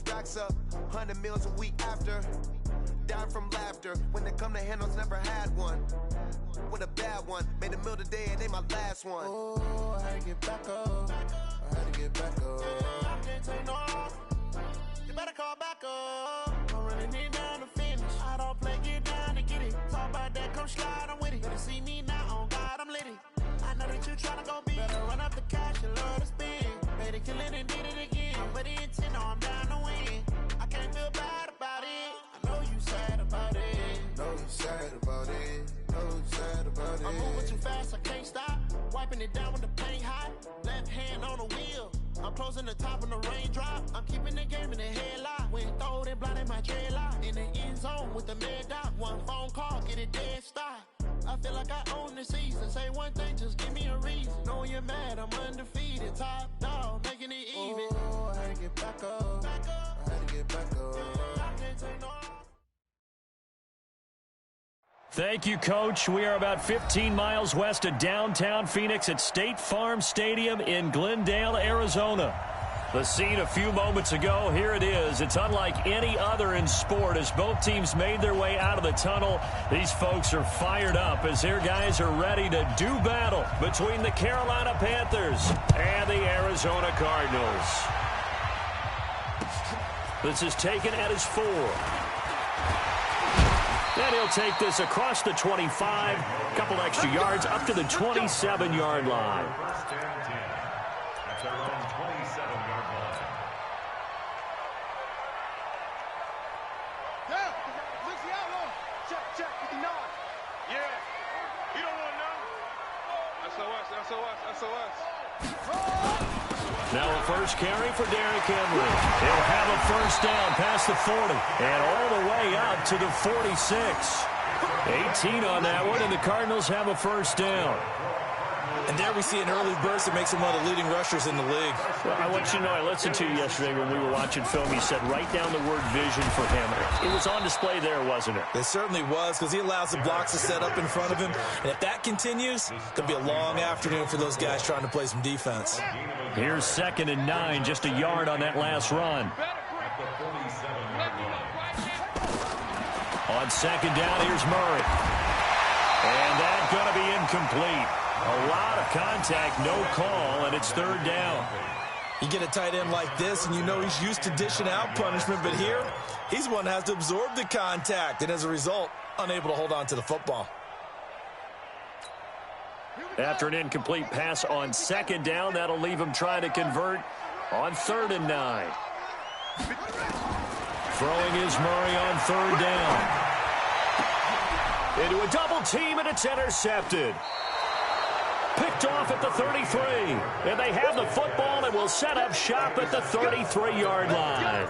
racks up, 100 meals a week after. Down from laughter, when they come to handles, never had one. With a bad one, made a meal today and they my last one. Oh, I had to get back up, I had to get back up. I can't take no off, you better call back up. I'm really need down to finish, I don't play, get down to get it. Talk about that, come slide, I'm with it. Better see me now, on God, I'm litty. I know that you tryna go big, better run up the cash, you love to spend. Made it, kill it and did it again, but the intent, no, I'm down to win. I can't feel bad about it, I know you sad about it. Know you sad about it, know you sad about it. I'm moving too fast, I can't stop, wiping it down with the paint hot. Left hand on the wheel, I'm closing the top on the raindrop. I'm keeping the game in the headlock. When throwed and blinded my dreadlock. In the end zone with the mad dot. One phone call, get it dead stop. I feel like I own the season. Say one thing, just give me a reason. Knowing you're mad, I'm undefeated. Top dog, making it even. Oh, I had to get back up. I had to get back up. I can't take no. Thank you, Coach. We are about 15 miles west of downtown Phoenix at State Farm Stadium in Glendale, Arizona. The scene a few moments ago, here it is. It's unlike any other in sport as both teams made their way out of the tunnel. These folks are fired up as their guys are ready to do battle between the Carolina Panthers and the Arizona Cardinals. This is taken at his 4. And he'll take this across the 25, a couple extra yards up to the 27-yard line. Now a first carry for Derrick Henry. He'll have a first down past the 40 and all the way up to the 46. 18 on that one, and the Cardinals have a first down. And there we see an early burst that makes him one of the leading rushers in the league. Well, I want you to know, I listened to you yesterday when we were watching film. You said write down the word vision for him. It was on display there, wasn't it? It certainly was, because he allows the blocks to set up in front of him. And if that continues, it'll be a long afternoon for those guys trying to play some defense. Here's 2nd and 9, just a yard on that last run. On 2nd down, here's Murray. And that's going to be incomplete. A lot of contact, no call, and it's 3rd down. You get a tight end like this, and you know he's used to dishing out punishment, but here, he's one that has to absorb the contact, and as a result, unable to hold on to the football. After an incomplete pass on 2nd down, that'll leave him trying to convert on 3rd and 9. Throwing is Murray on 3rd down. Into a double team, and it's intercepted. Picked off at the 33. And they have the football and will set up shop at the 33-yard line.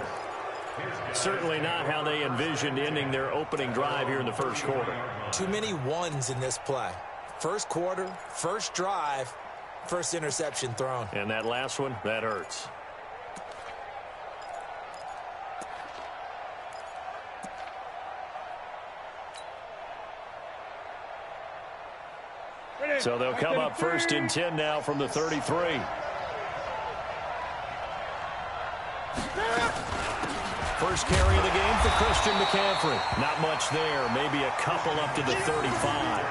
Certainly not how they envisioned ending their opening drive here in the first quarter. Too many ones in this play. First quarter, first drive, first interception thrown. And that last one, that hurts. So they'll come up 1st and 10 now from the 33. First carry of the game for Christian McCaffrey. Not much there, maybe a couple up to the 35.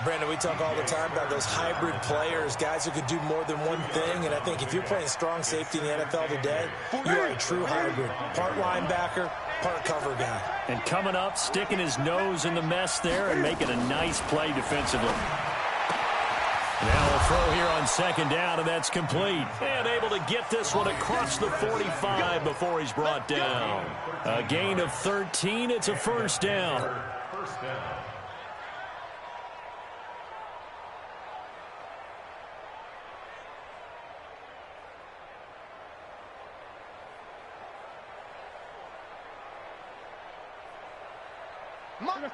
Brandon, we talk all the time about those hybrid players, guys who could do more than one thing, and I think if you're playing strong safety in the NFL today, you are a true hybrid. Part linebacker, part cover guy. And coming up, sticking his nose in the mess there and making a nice play defensively. Now a throw here on 2nd down, and that's complete. And able to get this one across the 45 before he's brought down. A gain of 13, it's a first down.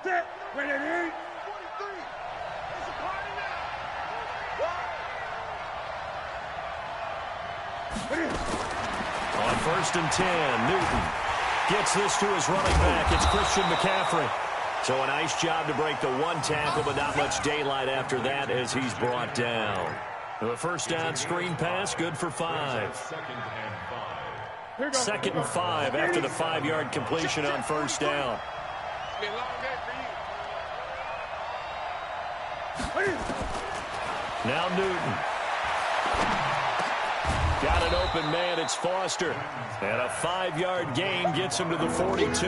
Set, ready to eat. 43. It's a party now. On 1st and 10, Newton gets this to his running back. It's Christian McCaffrey. So a nice job to break the one tackle, but not much daylight after that as he's brought down. The first down screen pass, good for 5. 2nd and 5 after the 5-yard completion on first down. Now Newton. Got an open man. It's Foster. And a 5-yard gain gets him to the 42.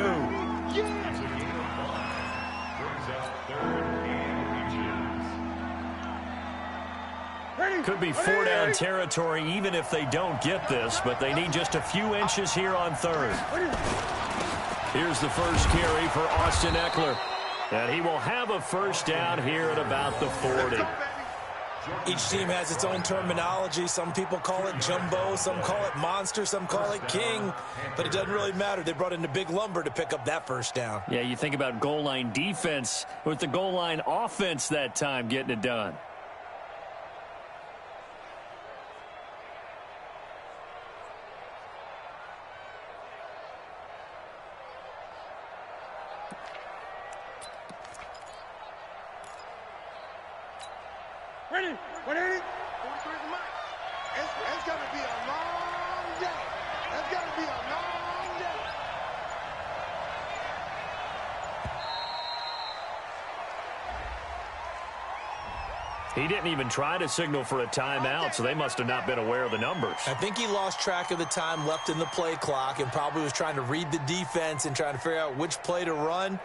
Could be 4-down territory even if they don't get this, but they need just a few inches here on 3rd. Here's the first carry for Austin Eckler. And he will have a first down here at about the 40. Each team has its own terminology. Some people call it jumbo, some call it monster, some call it king. But it doesn't really matter. They brought in the big lumber to pick up that first down. Yeah, you think about goal line defense with the goal line offense that time getting it done. Ready? 180? 43 is mine. It's going to be a long day. It's going to be a long day. He didn't even try to signal for a timeout, so they must have not been aware of the numbers. I think he lost track of the time left in the play clock and probably was trying to read the defense and trying to figure out which play to run.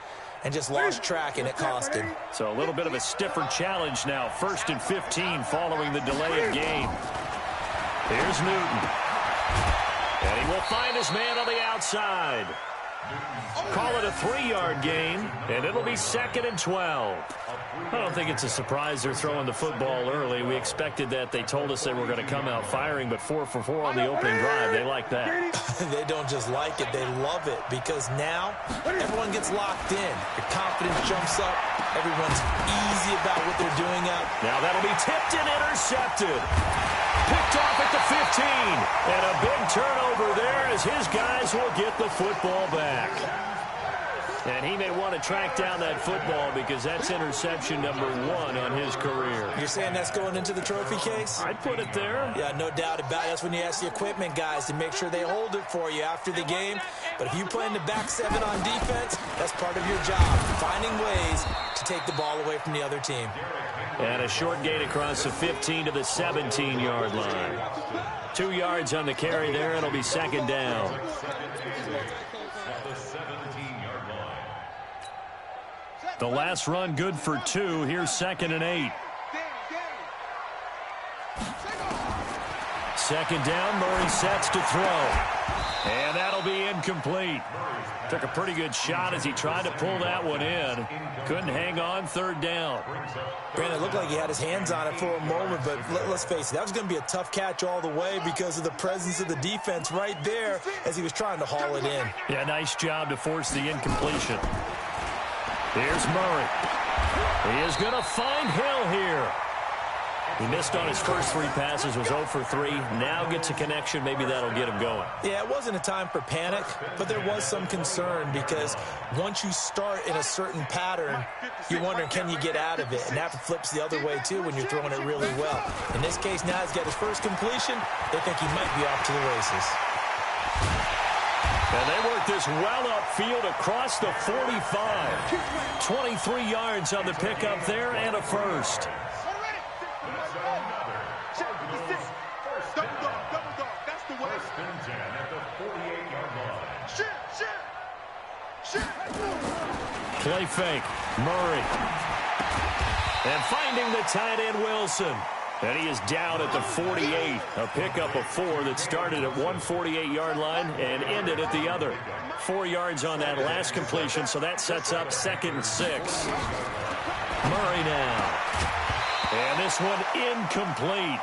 And just lost track, and it cost him. So a little bit of a stiffer challenge now. 1st and 15 following the delay of game. Here's Newton. And he will find his man on the outside. Call it a 3-yard gain, and it'll be 2nd and 12. I don't think it's a surprise they're throwing the football early. We expected that. They told us they were going to come out firing, but 4 for 4 on the opening drive. They like that. They don't just like it, they love it, because now everyone gets locked in. Your confidence jumps up. Everyone's easy about what they're doing out. Now that'll be tipped and intercepted. Picked off at the 15. And a big turnover there as his guys will get the football back. And he may want to track down that football because that's interception number 1 on his career. You're saying that's going into the trophy case? I'd put it there. Yeah, no doubt about it. That's when you ask the equipment guys to make sure they hold it for you after the game. But if you play in the back 7 on defense, that's part of your job, finding ways to take the ball away from the other team. And a short gain across the 15 to the 17-yard line. 2 yards on the carry there. It'll be 2nd down. The last run good for 2. Here's 2nd and 8. 2nd down. Murray sets to throw. And that'll be incomplete. Took a pretty good shot as he tried to pull that one in. Couldn't hang on. 3rd down. Brandon, it looked like he had his hands on it for a moment, but let's face it, that was going to be a tough catch all the way because of the presence of the defense right there as he was trying to haul it in. Yeah, nice job to force the incompletion. Here's Murray. He is going to find Hill here. He missed on his first 3 passes, was 0 for 3. Now gets a connection. Maybe that'll get him going. Yeah, it wasn't a time for panic, but there was some concern because once you start in a certain pattern, you're wondering, can you get out of it? And that flips the other way, too, when you're throwing it really well. In this case, now he's got his first completion. They think he might be off to the races. And they work this well upfield across the 45. 23 yards on the pickup there and a first. Play fake. Murray. And finding the tight end, Wilson. And he is down at the 48. A pickup of 4 that started at 148-yard line and ended at the other. 4 yards on that last completion, so that sets up 2nd and 6. Murray now. And this one incomplete.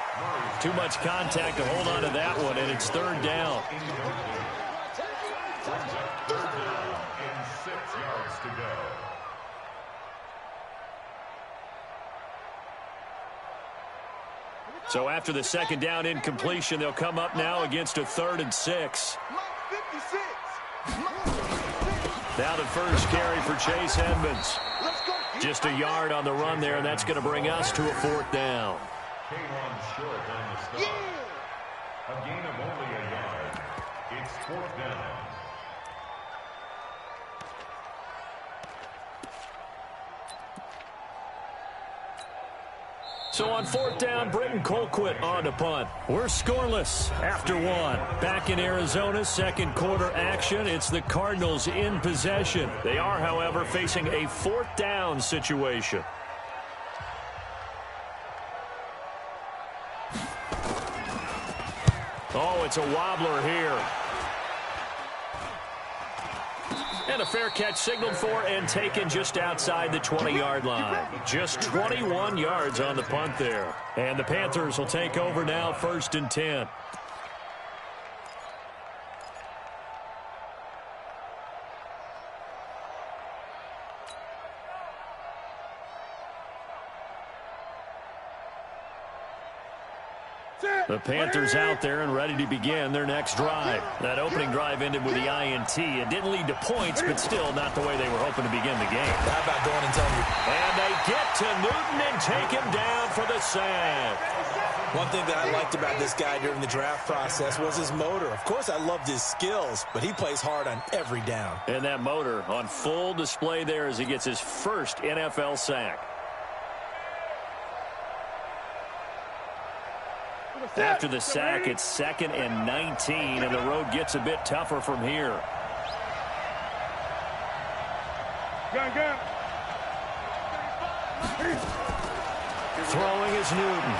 Too much contact to hold on to that one, and it's 3rd down. So after the 2nd down incompletion, they'll come up now against a 3rd and 6. Now the first carry for Chase Edmonds. Just a yard on the run there, and that's going to bring us to a 4th down. It's 4th down. So on 4th down, Britton Colquitt on to punt. We're scoreless after 1. Back in Arizona, second quarter action. It's the Cardinals in possession. They are, however, facing a 4th down situation. Oh, it's a wobbler here. And a fair catch signaled for and taken just outside the 20-yard line. Just 21 yards on the punt there. And the Panthers will take over now, 1st and 10. The Panthers out there and ready to begin their next drive. That opening drive ended with the INT. It didn't lead to points, but still not the way they were hoping to begin the game. How about going and telling you? And they get to Newton and take him down for the sack. One thing that I liked about this guy during the draft process was his motor. Of course, I loved his skills, but he plays hard on every down. And that motor on full display there as he gets his first NFL sack. After the sack, it's 2nd and 19, and the road gets a bit tougher from here. Throwing is Newton.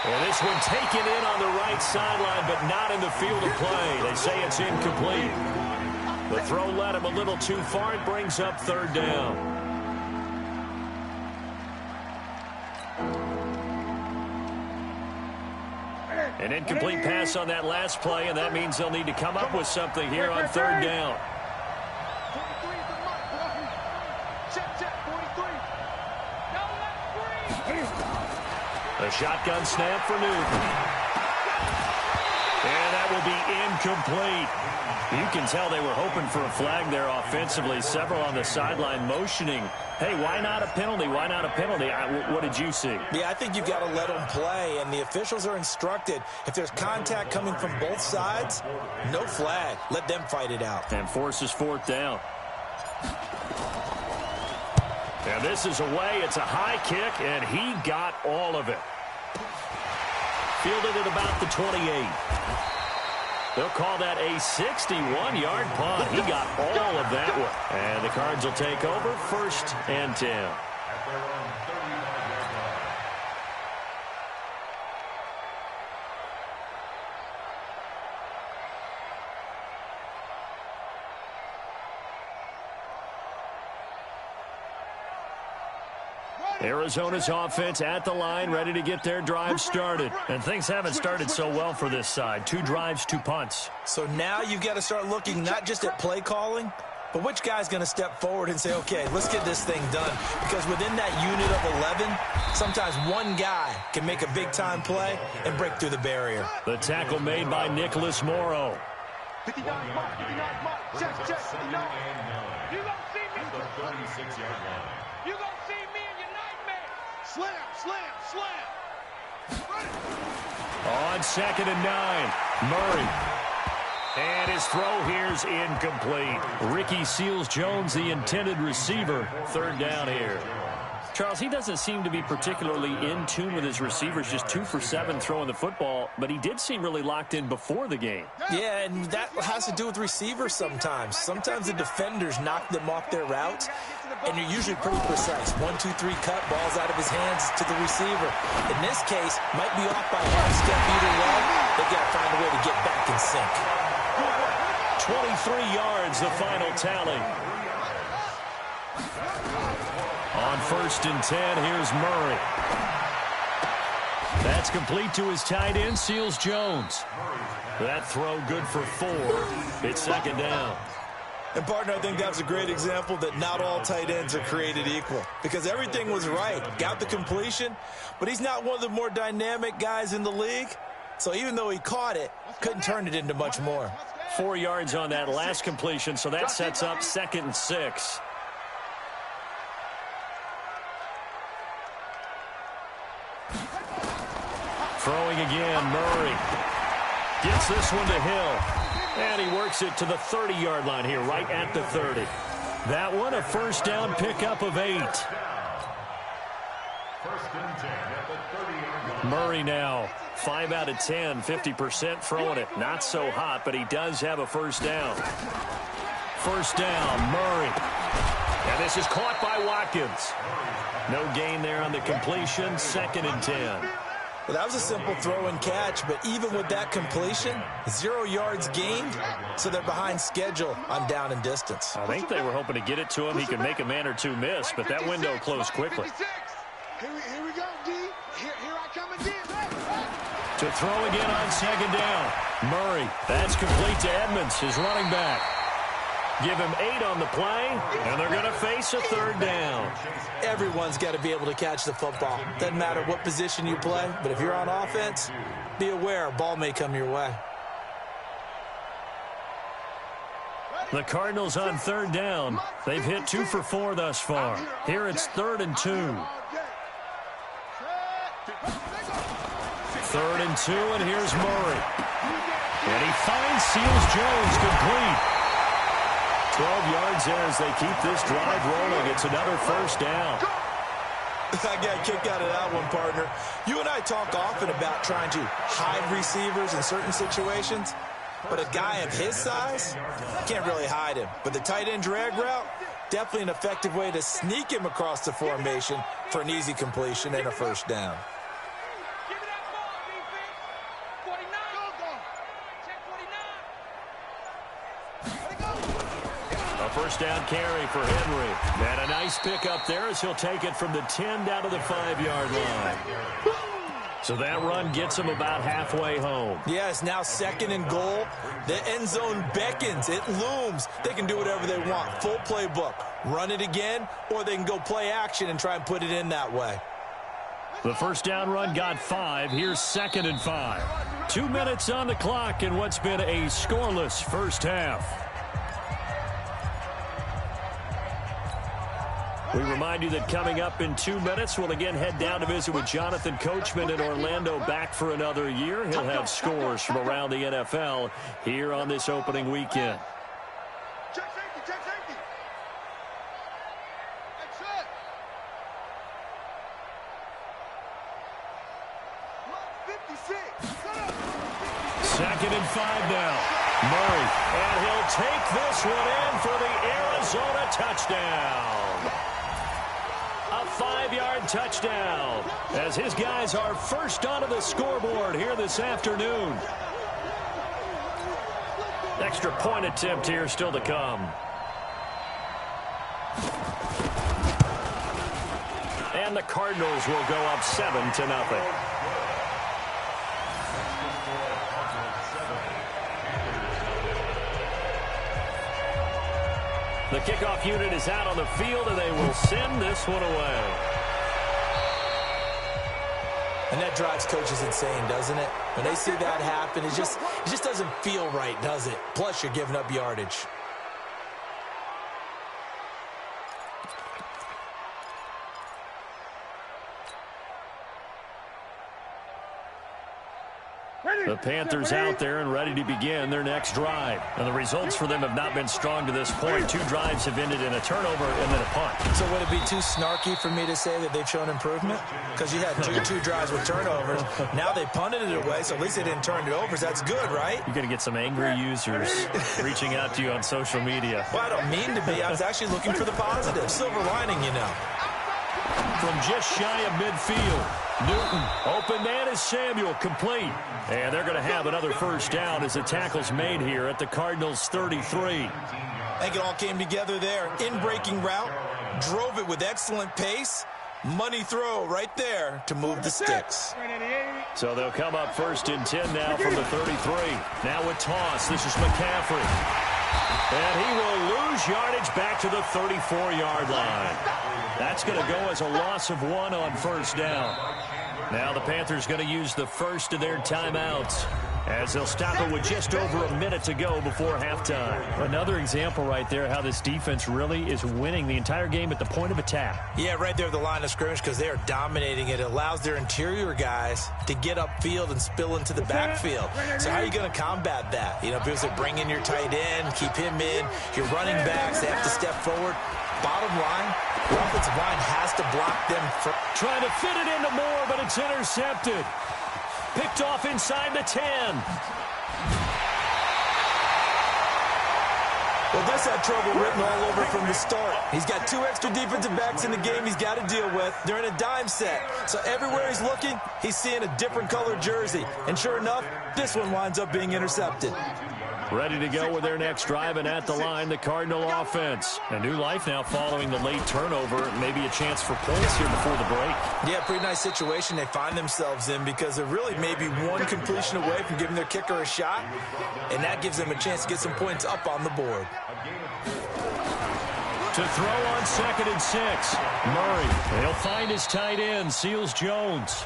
And this one taken in on the right sideline, but not in the field of play. They say it's incomplete. The throw led him a little too far. It brings up 3rd down. An incomplete pass on that last play, and that means they'll need to come up with something here on 3rd down. A shotgun snap for Newton. And that will be incomplete. You can tell they were hoping for a flag there offensively. Several on the sideline motioning. Hey, why not a penalty? Why not a penalty? What did you see? Yeah, I think you've got to let them play, and the officials are instructed. If there's contact coming from both sides, no flag. Let them fight it out. And forces 4th down. And this is away. It's a high kick, and he got all of it. Fielded at about the 28. They'll call that a 61-yard punt. He got all of that one. And the Cards will take over, 1st and 10. Arizona's offense at the line, ready to get their drive started. And things haven't started so well for this side. 2 drives, 2 punts. So now you've got to start looking not just at play calling, but which guy's going to step forward and say, okay, let's get this thing done. Because within that unit of 11, sometimes one guy can make a big-time play and break through the barrier. The tackle made by Nicholas Morrow. 59 mark, 59 mark, check, 59. You gonna see me? The 36-yard line. You gonna see me in your nightmare? Slam, slam, slam. On 2nd and 9, Murray. And his throw here's incomplete. Ricky steelz-Jones, the intended receiver. 3rd down here. Charles, he doesn't seem to be particularly in tune with his receivers, just 2 for 7 throwing the football, but he did seem really locked in before the game. Yeah, and that has to do with receivers sometimes. Sometimes the defenders knock them off their routes, and they're usually pretty precise. 1, 2, 3 cut, balls out of his hands to the receiver. In this case, might be off by half step either way. They've got to find a way to get back in sync. 23 yards, the final tally. On 1st and 10, here's Murray. That's complete to his tight end, steelz-Jones. That throw good for 4. It's 2nd down. And, partner, I think that's a great example that not all tight ends are created equal. Because everything was right. Got the completion, but he's not one of the more dynamic guys in the league. So even though he caught it, couldn't turn it into much more. 4 yards on that last completion, so that sets up 2nd and 6. Throwing again, Murray. Gets this one to Hill. And he works it to the 30-yard line here, right at the 30. That one, a first down pickup of 8. Murray now, 5 out of 10, 50% throwing it. Not so hot, but he does have a first down. First down, Murray. And this is caught by Watkins. No gain there on the completion, 2nd and 10. Well, that was a simple throw and catch, but even with that completion, 0 yards gained, so they're behind schedule on down and distance. I think they were hoping to get it to him. He could make a man or two miss, but that window closed quickly. Here we go, D. Here I come again. To throw again on 2nd down. Murray, that's complete to Edmonds, his running back. Give him 8 on the play, and they're going to face a 3rd down. Everyone's got to be able to catch the football. Doesn't matter what position you play, but if you're on offense, be aware a ball may come your way. The Cardinals on 3rd down. They've hit 2 for 4 thus far. Here it's 3rd and 2. 3rd and 2, and here's Murray. And he finds steelz1974's complete. 12 yards there as they keep this drive rolling. It's another first down. I got a kick out of that one, partner. You and I talk often about trying to hide receivers in certain situations, but a guy of his size can't really hide him. But the tight end drag route, definitely an effective way to sneak him across the formation for an easy completion and a first down. First down carry for Henry. And a nice pickup there as he'll take it from the 10 down to the 5-yard line. So that run gets him about halfway home. Yeah, it's now 2nd and goal. The end zone beckons. It looms. They can do whatever they want. Full playbook. Run it again, or they can go play action and try and put it in that way. The first down run got 5. Here's 2nd and 5. 2 minutes on the clock in what's been a scoreless first half. We remind you that coming up in 2 minutes, we'll again head down to visit with Jonathan Coachman in Orlando, back for another year. He'll have scores from around the NFL here on this opening weekend. Check safety, check safety. That's it. 56. 2nd and 5 now. Murray, and he'll take this one in for the Arizona touchdown. A 5-yard touchdown as his guys are first onto the scoreboard here this afternoon. Extra point attempt here still to come. And the Cardinals will go up 7-0. The kickoff unit is out on the field, and they will send this one away. And that drives coaches insane, doesn't it? When they see that happen, it just doesn't feel right, does it? Plus, you're giving up yardage. The Panthers out there and ready to begin their next drive. And the results for them have not been strong to this point. 2 drives have ended in a turnover and then a punt. So would it be too snarky for me to say that they've shown improvement? Because you had two drives with turnovers. Now they punted it away, so at least they didn't turn it over. So that's good, right? You're going to get some angry users reaching out to you on social media. Well, I don't mean to be. I was actually looking for the positive. Silver lining, you know. From just shy of midfield, Newton, open man is Samuel, complete. And they're going to have another first down as the tackle's made here at the Cardinals' 33. I think it all came together there. In-breaking route, drove it with excellent pace. Money throw right there to move the sticks. So they'll come up 1st and 10 now from the 33. Now with toss, this is McCaffrey. And he will lose yardage back to the 34-yard line. That's going to go as a loss of 1 on first down. Now the Panthers going to use the first of their timeouts. as they'll stop it with just over a minute to go before halftime. Another example right there how this defense really is winning the entire game at the point of attack. Yeah, right there at the line of scrimmage because they are dominating it. It allows their interior guys to get upfield and spill into the backfield. So how are you going to combat that? You know, because they bring in your tight end, keep him in, your running backs, they have to step forward. Bottom line, the offensive line has to block them. Trying to fit it into Moore, but it's intercepted. Picked off inside the 10. Well, this had trouble written all over from the start. He's got 2 extra defensive backs in the game he's got to deal with. They're in a dime set. So everywhere he's looking, he's seeing a different colored jersey. And sure enough, this one winds up being intercepted. Ready to go with their next drive, and at the line, the Cardinal offense. A new life now following the late turnover. Maybe a chance for points here before the break. Yeah, pretty nice situation they find themselves in because they're really maybe one completion away from giving their kicker a shot, and that gives them a chance to get some points up on the board. To throw on 2nd and 6. Murray. He'll find his tight end, steelz1974's.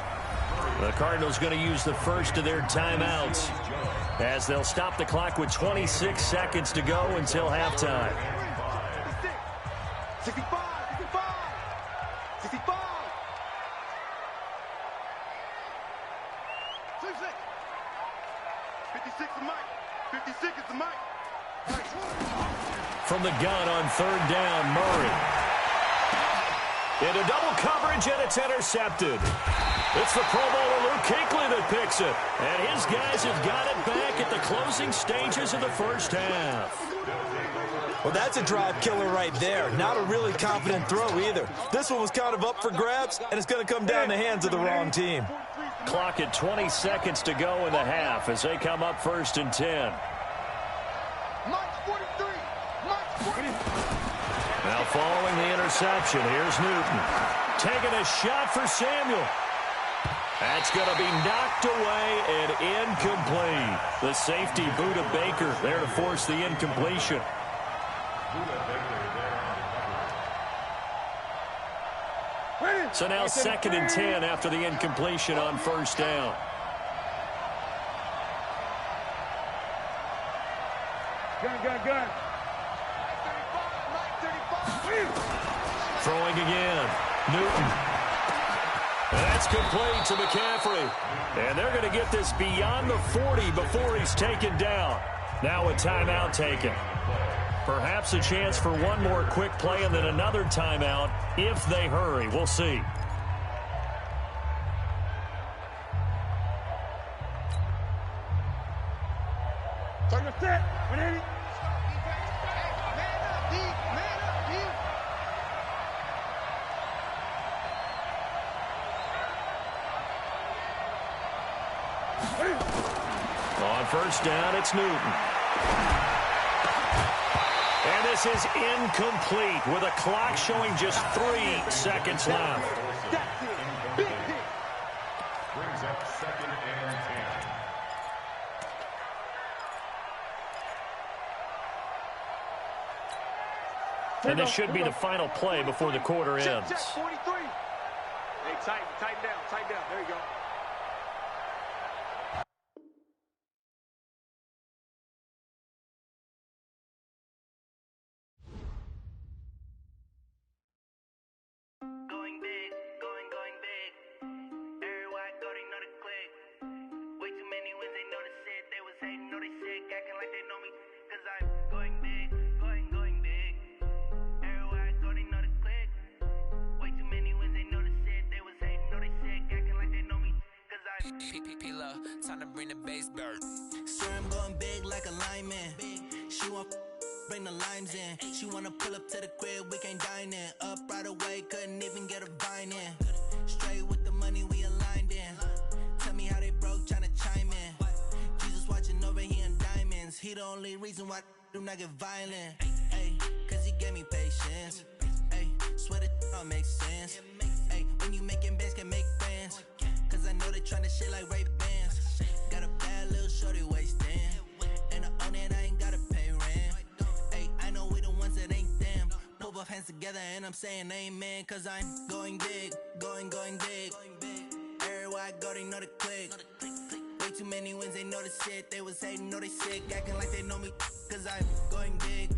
The Cardinals going to use the first of their timeouts, as they'll stop the clock with 26 seconds to go until halftime. 65, 65. 56 is Mike. 56 is the Mike. From the gun on 3rd down, Murray. Into double coverage, and it's intercepted. It's the Pro Bowler Luke Kuechly that picks it. And his guys have got it back at the closing stages of the first half. Well, that's a drive killer right there. Not a really confident throw either. This one was kind of up for grabs, and it's going to come down the hands of the wrong team. Clock at 20 seconds to go in the half as they come up 1st and 10. Now following the interception, here's Newton. Taking a shot for Samuel. That's going to be knocked away and incomplete. The safety, Buda Baker, there to force the incompletion. So now 2nd and 10 after the incompletion on 1st down. Gun. Throwing again. Newton. And that's complete to McCaffrey. And they're going to get this beyond the 40 before he's taken down. Now a timeout taken. Perhaps a chance for one more quick play and then another timeout if they hurry. We'll see. Turn the set. On 1st down, it's Newton. And this is incomplete with a clock showing just 3 seconds left. That's it. Big hit. Brings up 2nd and 10. And this should be the final play before the quarter ends. Check 43. Hey, tighten down. There you go. Time to bring the bass bird. Swear I'm going big like a lineman. She want bring the limes in. She wanna pull up to the crib, we can't dine in. Up right away, couldn't even get a vine in. Straight with the money we aligned in. Tell me how they broke, tryna chime in. Jesus watching over here in diamonds. He the only reason why I do not get violent. Ay, cause he gave me patience. Ay, swear that all makes sense. Ay, when you making bands can make friends. Cause I know they tryna shit like Ray-Bans. Got a bad little shorty wasting. And I own it, I ain't gotta pay rent. Ay, I know we the ones that ain't them. Pull both hands together and I'm saying amen. Cause I'm going big, going big. Everywhere I go, they know the click. way too many wins, they know the shit. They was hating, know they sick, acting like they know me, cause I'm going big.